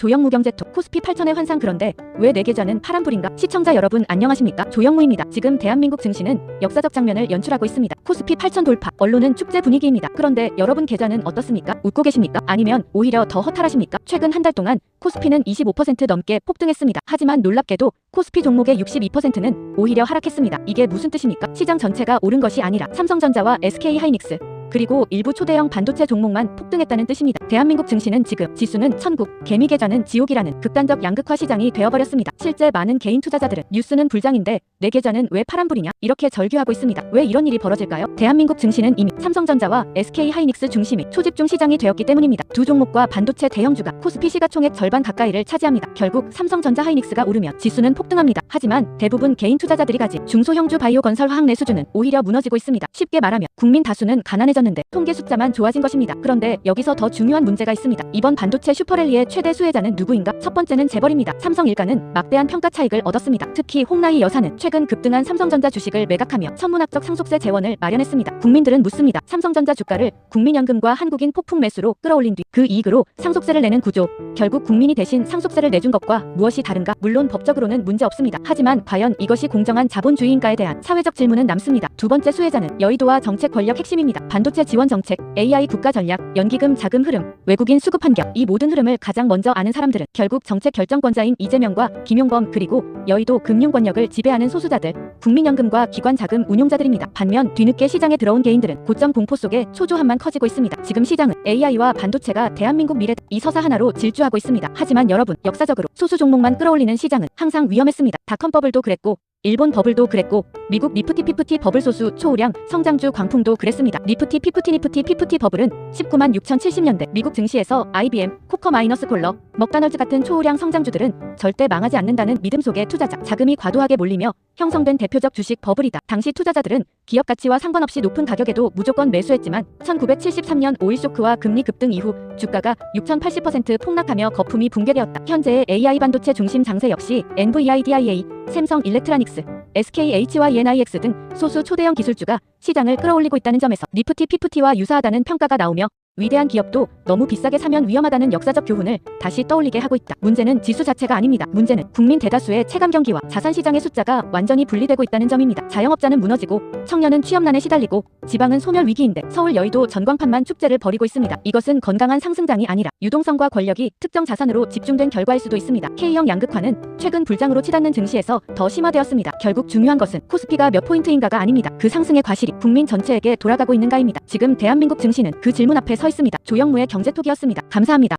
조영무 경제톡 코스피 8천의 환상. 그런데 왜 내 계좌는 파란불인가? 시청자 여러분 안녕하십니까? 조영무입니다. 지금 대한민국 증시는 역사적 장면을 연출하고 있습니다. 코스피 8천 돌파, 언론은 축제 분위기입니다. 그런데 여러분 계좌는 어떻습니까? 웃고 계십니까? 아니면 오히려 더 허탈하십니까? 최근 한 달 동안 코스피는 25% 넘게 폭등했습니다. 하지만 놀랍게도 코스피 종목의 62%는 오히려 하락했습니다. 이게 무슨 뜻입니까? 시장 전체가 오른 것이 아니라 삼성전자와 SK하이닉스 그리고 일부 초대형 반도체 종목만 폭등했다는 뜻입니다. 대한민국 증시는 지금 지수는 천국, 개미 계좌는 지옥이라는 극단적 양극화 시장이 되어버렸습니다. 실제 많은 개인 투자자들은 뉴스는 불장인데 내 계좌는 왜 파란불이냐? 이렇게 절규하고 있습니다. 왜 이런 일이 벌어질까요? 대한민국 증시는 이미 삼성전자와 SK하이닉스 중심의 초집중 시장이 되었기 때문입니다. 두 종목과 반도체 대형주가 코스피 시가총액 절반 가까이를 차지합니다. 결국 삼성전자 하이닉스가 오르면 지수는 폭등합니다. 하지만 대부분 개인 투자자들이 가진 중소형주 바이오 건설 화학 내 수주는 오히려 무너지고 있습니다. 쉽게 말하면 국민 다수는 가난해졌는데 통계 숫자만 좋아진 것입니다. 그런데 여기서 더 중요한 문제가 있습니다. 이번 반도체 슈퍼랠리의 최대 수혜자는 누구인가? 첫 번째는 재벌입니다. 삼성 일가는 막대한 평가 차익을 얻었습니다. 특히 홍나희 여사는 최근 급등한 삼성전자 주식을 매각하며 천문학적 상속세 재원을 마련했습니다. 국민들은 묻습니다. 삼성전자 주가를 국민연금과 한국인 폭풍 매수로 끌어올린 뒤 그 이익으로 상속세를 내는 구조, 결국 국민이 대신 상속세를 내준 것과 무엇이 다른가? 물론 법적으로는 문제 없습니다. 하지만 과연 이것이 공정한 자본주의인가에 대한 사회적 질문은 남습니다. 두 번째 수혜자는 여의도와 정책 권력 핵심입니다. 반도체 지원 정책, AI 국가 전략, 연기금 자금 흐름, 외국인 수급 환경, 이 모든 흐름을 가장 먼저 아는 사람들은 결국 정책 결정권자인 이재명과 김용범 그리고 여의도 금융 권력을 지배하는 소수자들, 국민연금과 기관 자금 운용자들입니다. 반면 뒤늦게 시장에 들어온 개인들은 고점 공포 속에 초조함만 커지고 있습니다. 지금 시장은 AI와 반도체가 대한민국 미래 이 서사 하나로 질주하고 있습니다. 하지만 여러분, 역사적으로 소수 종목만 끌어올리는 시장은 항상 위험했습니다. 닷컴 버블도 그랬고 일본 버블도 그랬고 미국 니프티 피프티 버블 소수 초우량 성장주 광풍도 그랬습니다. 니프티 피프티 버블은 19만 6,070년대 미국 증시에서 IBM, 코커 마이너스 콜러, 먹다널즈 같은 초우량 성장주들은 절대 망하지 않는다는 믿음 속에 투자자 자금이 과도하게 몰리며 형성된 대표적 주식 버블이다. 당시 투자자들은 기업 가치와 상관없이 높은 가격에도 무조건 매수했지만 1973년 오일 쇼크와 금리 급등 이후 주가가 6,080% 폭락하며 거품이 붕괴되었다. 현재의 AI 반도체 중심 장세 역시 NVIDIA, 샘성 일렉트로닉스, SKHYNIX 등 소수 초대형 기술주가 시장을 끌어올리고 있다는 점에서 니프티 피프티와 유사하다는 평가가 나오며 위대한 기업도 너무 비싸게 사면 위험하다는 역사적 교훈을 다시 떠올리게 하고 있다. 문제는 지수 자체가 아닙니다. 문제는 국민 대다수의 체감 경기와 자산시장의 숫자가 완전히 분리되고 있다는 점입니다. 자영업자는 무너지고 청년은 취업난에 시달리고 지방은 소멸 위기인데 서울 여의도 전광판만 축제를 벌이고 있습니다. 이것은 건강한 상승장이 아니라 유동성과 권력이 특정 자산으로 집중된 결과일 수도 있습니다. K형 양극화는 최근 불장으로 치닫는 증시에서 더 심화되었습니다. 결국 중요한 것은 코스피가 몇 포인트인가가 아닙니다. 그 상승의 과실이 국민 전체에게 돌아가고 있는가입니다. 지금 대한민국 증시는 그 질문 앞에 서 있습니다. 조영무의 경제톡이었습니다. 감사합니다.